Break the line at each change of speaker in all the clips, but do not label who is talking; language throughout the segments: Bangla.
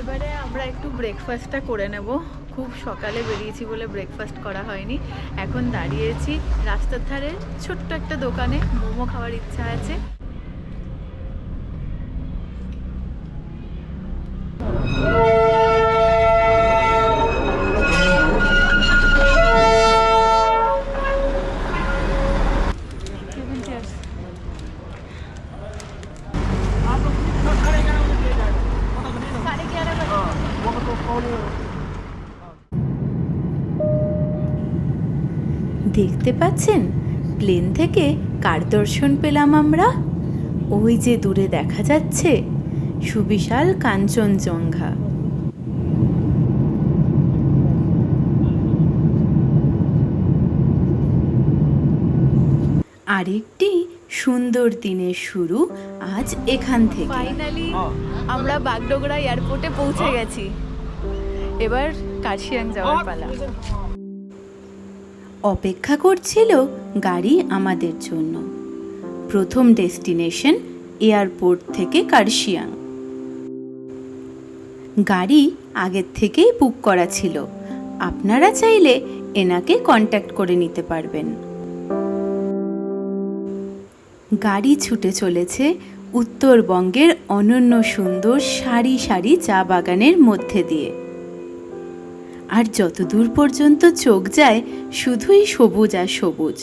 এবারে আমরা একটু ব্রেকফাস্টটা করে নেব। খুব সকালে বেরিয়েছি বলে ব্রেকফাস্ট করা হয়নি। এখন দাঁড়িয়েছি রাস্তার ধারে ছোট্ট একটা দোকানে, মোমো খাওয়ার ইচ্ছা আছে। দেখতে পাচ্ছেন প্লেন থেকে কার দর্শন পেলাম আমরা। ওই যে দূরে দেখা যাচ্ছে সুবিশাল কাঞ্চনজঙ্ঘা। আরেকটি সুন্দর দিনের শুরু আজ এখান থেকে। ফাইনালি আমরা বাগডোগরা এয়ারপোর্টে পৌঁছে গেছি। এবার কার্শিয়াং যাওয়ার পালা। অপেক্ষা করছিল গাড়ি আমাদের জন্য। প্রথম ডেস্টিনেশন এয়ারপোর্ট থেকে কার্শিয়াং। গাড়ি আগের থেকেই বুক করা ছিল, আপনারা চাইলে এনাকে কন্ট্যাক্ট করে নিতে পারবেন। গাড়ি ছুটে চলেছে উত্তরবঙ্গের অনন্য সুন্দর সারি সারি চা বাগানের মধ্যে দিয়ে। আর যতদূর পর্যন্ত চোখ যায় শুধুই সবুজ আর সবুজ।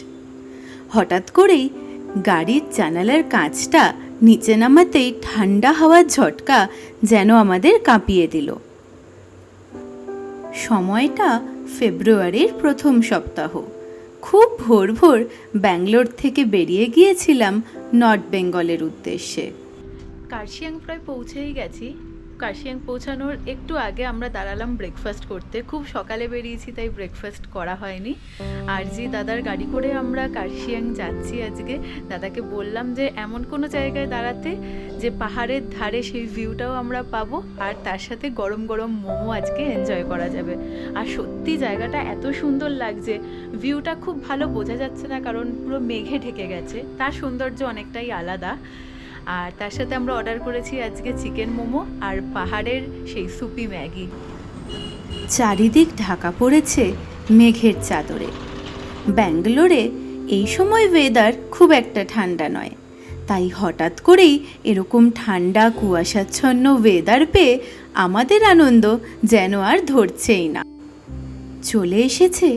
হঠাৎ করেই গাড়ির জানালার কাঁচটা নিচে নামাতেই ঠান্ডা হাওয়ার ঝটকা যেন আমাদের কাঁপিয়ে দিল। সময়টা ফেব্রুয়ারির প্রথম সপ্তাহ। খুব ভোর ভোর ব্যাঙ্গালোর থেকে বেরিয়ে গিয়েছিলাম নর্থ বেঙ্গলের উদ্দেশ্যে। কার্শিয়াং প্রায় পৌঁছেই গেছি। কার্শিয়াং পৌঁছানোর একটু আগে আমরা দাঁড়ালাম ব্রেকফাস্ট করতে। খুব সকালে বেরিয়েছি তাই ব্রেকফাস্ট করা হয়নি। আর যে দাদার গাড়ি করে আমরা কার্শিয়াং যাচ্ছি আজকে, দাদাকে বললাম যে এমন কোনো জায়গায় দাঁড়াতে যে পাহাড়ের ধারে সেই ভিউটাও আমরা পাবো, আর তার সাথে গরম গরম মোমো আজকে এনজয় করা যাবে। আর সত্যি জায়গাটা এত সুন্দর লাগছে, ভিউটা খুব ভালো বোঝা যাচ্ছে না কারণ পুরো মেঘে ঢেকে গেছে, তার সৌন্দর্য অনেকটাই আলাদা। আর তার সাথে আমরা অর্ডার করেছি আজকে চিকেন মোমো আর পাহাড়ের সেই সুপি ম্যাগি। চারিদিক ঢাকা পড়েছে মেঘের চাদরে। ব্যাঙ্গালোরে এই সময় ওয়েদার খুব একটা ঠান্ডা নয়, তাই হঠাৎ করেই এরকম ঠান্ডা কুয়াশাচ্ছন্ন ওয়েদার পেয়ে আমাদের আনন্দ যেন আর ধরছেই না। চলে এসেছে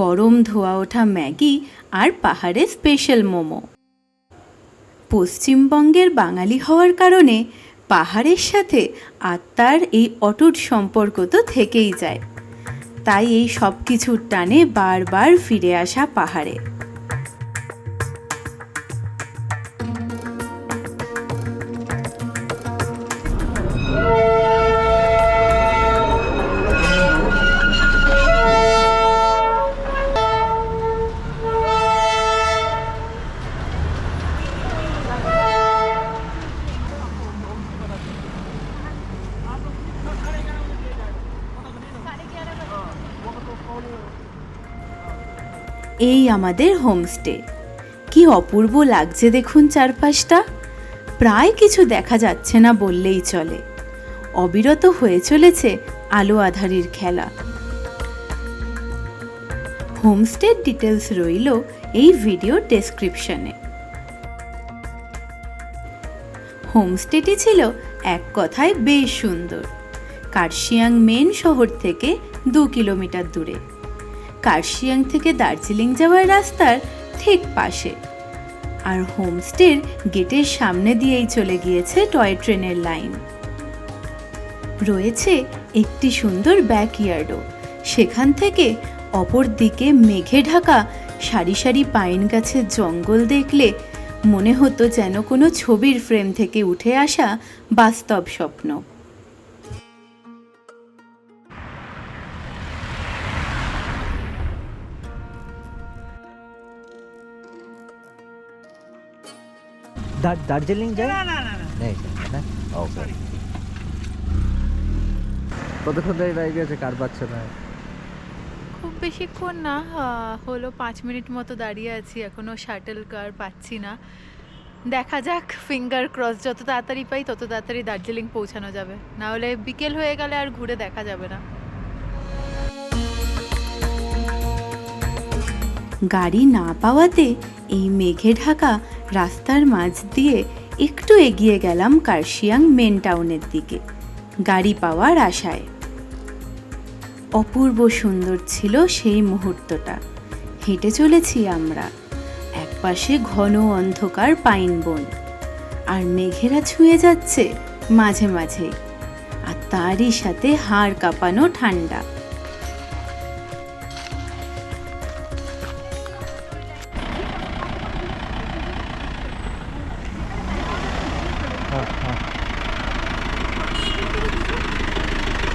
গরম ধোয়া ওঠা ম্যাগি আর পাহাড়ের স্পেশাল মোমো। পশ্চিমবঙ্গের বাঙালি হওয়ার কারণে পাহাড়ের সাথে আত্মার এই অটুট সম্পর্ক তো থেকেই যায়, তাই এই সব কিছুর টানে বারবার ফিরে আসা পাহাড়ে। এই আমাদের হোমস্টে। কি অপূর্ব লাগছে দেখুন চারপাশটা। প্রায় কিছু দেখা যাচ্ছে না বললেই চলে। অবিরত হয়ে চলেছে আলো আঁধারির খেলা। হোমস্টের ডিটেলস রইল এই ভিডিও ডেসক্রিপশনে। হোমস্টেটি ছিল এক কথায় বেশ সুন্দর। কার্শিয়াং মেন শহর থেকে 2 কিলোমিটার দূরে। কার্শিয়াং থেকে দার্জিলিং যাওয়ার রাস্তার ঠিক পাশে। আর হোমস্টের গেটের সামনে দিয়েই চলে গিয়েছে টয় ট্রেনের লাইন। রয়েছে একটি সুন্দর ব্যাকইয়ার্ডও। সেখান থেকে অপর দিকে মেঘে ঢাকা সারি সারি পাইন গাছের জঙ্গল দেখলে মনে হতো যেন কোনো ছবির ফ্রেম থেকে উঠে আসা বাস্তব স্বপ্ন।
দার্জিলিং যায় নেই না? ওকে। কতক্ষণ ধরে দাঁড়িয়ে আছে, কার পাচ্ছে না?
খুব বেশিক্ষণ না, হলো 5 মিনিট মতো দাঁড়িয়ে আছি, এখনও শাটল কার পাচ্ছি না। দেখা যাক, ফিঙ্গার ক্রস, যত তাড়াতাড়ি পাই তত তাড়াতাড়ি দার্জিলিং পৌঁছানো যাবে, না হলে বিকেল হয়ে গেলে আর ঘুরে দেখা যাবে না। গাড়ি না পাওয়াতে এই মেঘে ঢাকা রাস্তার মাঝ দিয়ে একটু এগিয়ে গেলাম কার্শিয়াং মেন টাউনের দিকে গাড়ি পাওয়ার আশায়। অপূর্ব সুন্দর ছিল সেই মুহূর্তটা। হেঁটে চলেছি আমরা, একপাশে ঘন অন্ধকার পাইন বন, আর মেঘেরা ছুঁয়ে যাচ্ছে মাঝে মাঝে, আর তারই সাথে হাড় কাঁপানো ঠান্ডা।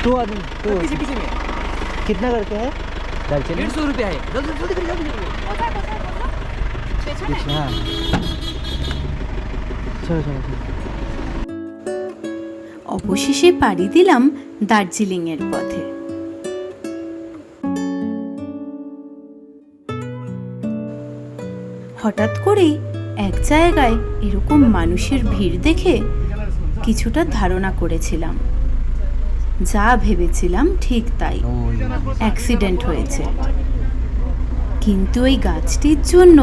टू आदमी टू
पीछे पीछे में
कितना करके है दार्जिलिंग
150 रुपया है। जल्दी जल्दी जल्दी जल्दी
पीछे हाँ चलो चलो चलो।
অবশেষে পাড়ি দিলাম দার্জিলিংয়ের পথে। হঠাৎ করেই এক জায়গায় এরকম মানুষের ভিড় দেখে কিছুটা ধারণা করেছিলাম, যা ভেবেছিলাম ঠিক তাই, অ্যাক্সিডেন্ট হয়েছে। কিন্তু এই গাছটির জন্য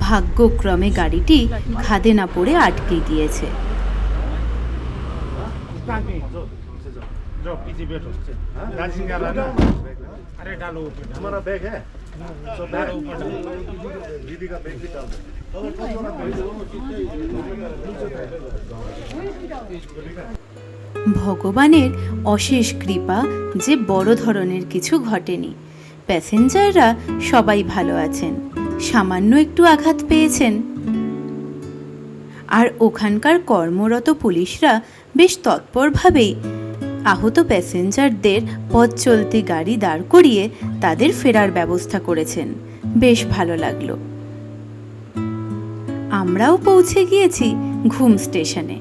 ভাগ্যক্রমে গাড়িটি খাদে না পড়ে আটকে গিয়েছে।
जो पीछे बैठो दार्जिलिंग का लाना अरे डालो हमारा बैग है तो डालो ऊपर दीदी का बैग भी डाल दो
ভগবানের অশেষ কৃপা যে বড় ধরনের কিছু ঘটেনি। প্যাসেঞ্জাররা সবাই ভালো আছেন, সামান্য একটু আঘাত পেয়েছেন। আর ওখানকার কর্মরত পুলিশরা বেশ তৎপরভাবেই আহত প্যাসেঞ্জারদের পথ চলতি গাড়ি দাঁড় করিয়ে তাদের ফেরার ব্যবস্থা করেছেন। বেশ ভালো লাগলো। আমরাও পৌঁছে গিয়েছি ঘুম স্টেশনে।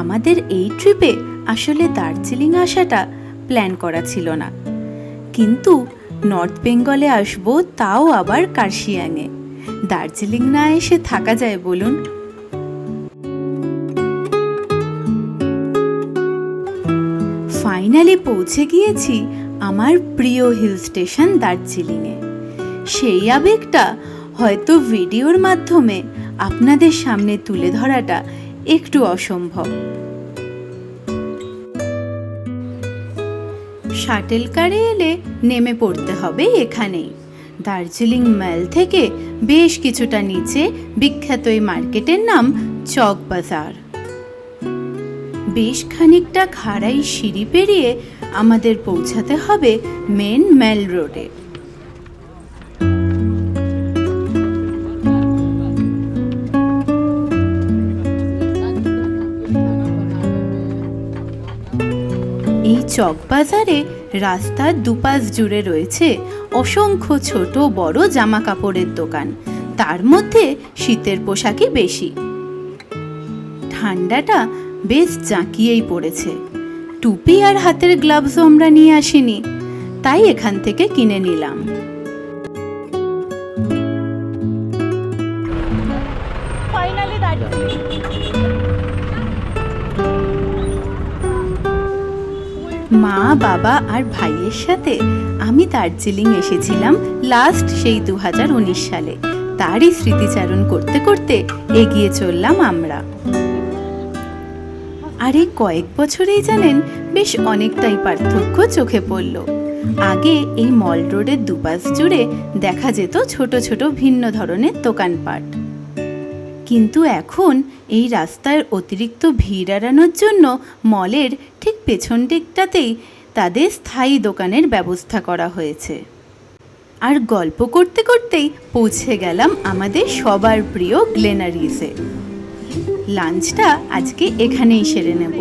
আমাদের এই ট্রিপে আসলে দার্জিলিং আসাটা প্ল্যান করা ছিল না, কিন্তু নর্থ বেঙ্গলে আসবো, তাও আবার কার্শিয়াংয়ে। দার্জিলিং না এসে থাকা যায় বলুন? ফাইনালি পৌঁছে গিয়েছি আমার প্রিয় হিল স্টেশন দার্জিলিংয়ে। সেই আবেগটা হয়তো ভিডিওর মাধ্যমে আপনাদের সামনে তুলে ধরাটা একটু অসম্ভব। শাটেল কারে এলে নেমে পড়তে হবে এখানেই। দার্জিলিং মেল থেকে বেশ কিছুটা নিচে বিখ্যাত এই মার্কেটের নাম চক বাজার। বেশ খানিকটা খাড়াই সিঁড়ি পেরিয়ে আমাদের পৌঁছাতে হবে মেন মেল রোডে। এই চক বাজারে রাস্তার দুপাশ জুড়ে রয়েছে অসংখ্য ছোট বড় জামা কাপড়ের দোকান, তার মধ্যে শীতের পোশাকই বেশি। ঠান্ডাটা বেশ জাঁকিয়েই পড়েছে। টুপি আর হাতের গ্লাভসও আমরা নিয়ে আসিনি, তাই এখান থেকে কিনে নিলাম। মা, বাবা আর ভাইয়ের সাথে আমি দার্জিলিং এসেছিলাম লাস্ট সেই 2019 সালে। তারই স্মৃতিচারণ করতে করতে এগিয়ে চললাম আমরা। আর এই কয়েক বছরেই জানেন বেশ অনেকটাই পার্থক্য চোখে পড়ল। আগে এই মল রোডের দুপাশ জুড়ে দেখা যেত ছোট ছোট ভিন্ন ধরনের দোকানপাট, কিন্তু এখন এই রাস্তার অতিরিক্ত ভিড় এড়ানোর জন্য মলের ঠিক পেছন দিকটাতেই তাদের স্থায়ী দোকানের ব্যবস্থা করা হয়েছে। আর গল্প করতে করতেই পৌঁছে গেলাম আমাদের সবার প্রিয় গ্লেনারিসে। লাঞ্চটা আজকে এখানেই সেরে নেব।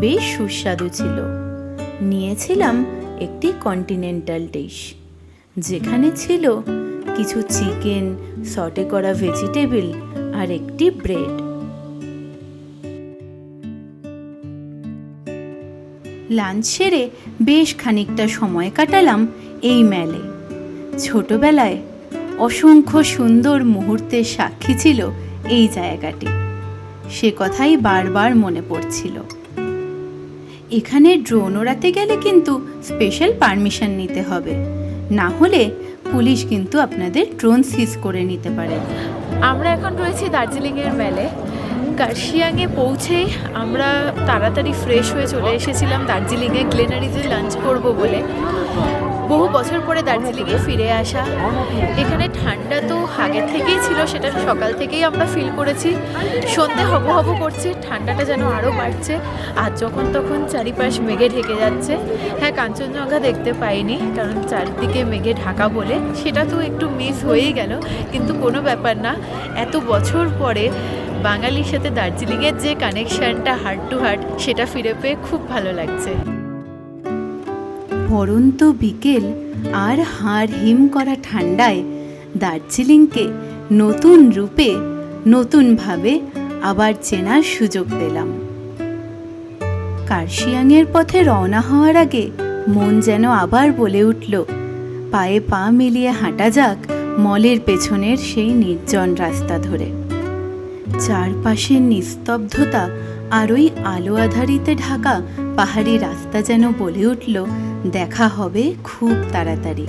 বেশ সুস্বাদু ছিল। নিয়েছিলাম একটি কন্টিনেন্টাল ডিশ, যেখানে ছিল কিছু চিকেন, সটে করা ভেজিটেবল আর একটি ব্রেড। লাঞ্চ সেরে বেশ খানিকটা সময় কাটালাম এই মেলে। ছোটবেলায় অসংখ্য সুন্দর মুহূর্তের সাক্ষী ছিল এই জায়গাটি, সে কথাই বারবার মনে পড়ছিল। এখানে ড্রোন ওড়াতে গেলে কিন্তু স্পেশাল পারমিশন নিতে হবে, না হলে পুলিশ কিন্তু আপনাদের ড্রোন সিজ করে নিতে পারে।
আমরা এখন রয়েছি দার্জিলিংয়ের মেলে। কার্শিয়াংয়ে পৌঁছেই আমরা তাড়াতাড়ি ফ্রেশ হয়ে চলে এসেছিলাম দার্জিলিংয়ে গ্লেনারিজে লাঞ্চ করব বলে। বহু বছর পরে দার্জিলিংয়ে ফিরে আসা। এখানে ঠান্ডা তো আগে থেকেই ছিল, সেটা সকাল থেকেই আমরা ফিল করেছি। সন্ধে হব হব করছে, ঠান্ডাটা যেন আরও বাড়ছে। আর যখন তখন চারিপাশ মেঘে ঢেকে যাচ্ছে। হ্যাঁ, কাঞ্চনজঙ্ঘা দেখতে পাইনি, কারণ চারদিকে মেঘে ঢাকা বলে সেটা তো একটু মিস হয়েই গেল। কিন্তু কোনো ব্যাপার না, এত বছর পরে বাঙালির সাথে দার্জিলিংয়ের যে কানেকশানটা হার্ট টু হার্ট, সেটা ফিরে পেয়ে খুব ভালো লাগছে।
পরন্ত বিকেল আর হাড় হিম করা ঠান্ডায় দার্জিলিংকে নতুন রূপে, নতুনভাবে আবার চেনার সুযোগ পেলাম। কার্শিয়াংয়ের পথে রওনা হওয়ার আগে মন যেন আবার বলে উঠল, পায়ে পা মিলিয়ে হাঁটা যাক মলের পেছনের সেই নির্জন রাস্তা ধরে। চারপাশের নিস্তব্ধতা আর ওই আলো আধারিতে ঢাকা পাহাড়ি রাস্তা যেন বলে উঠল, দেখা হবে খুব তাড়াতাড়ি।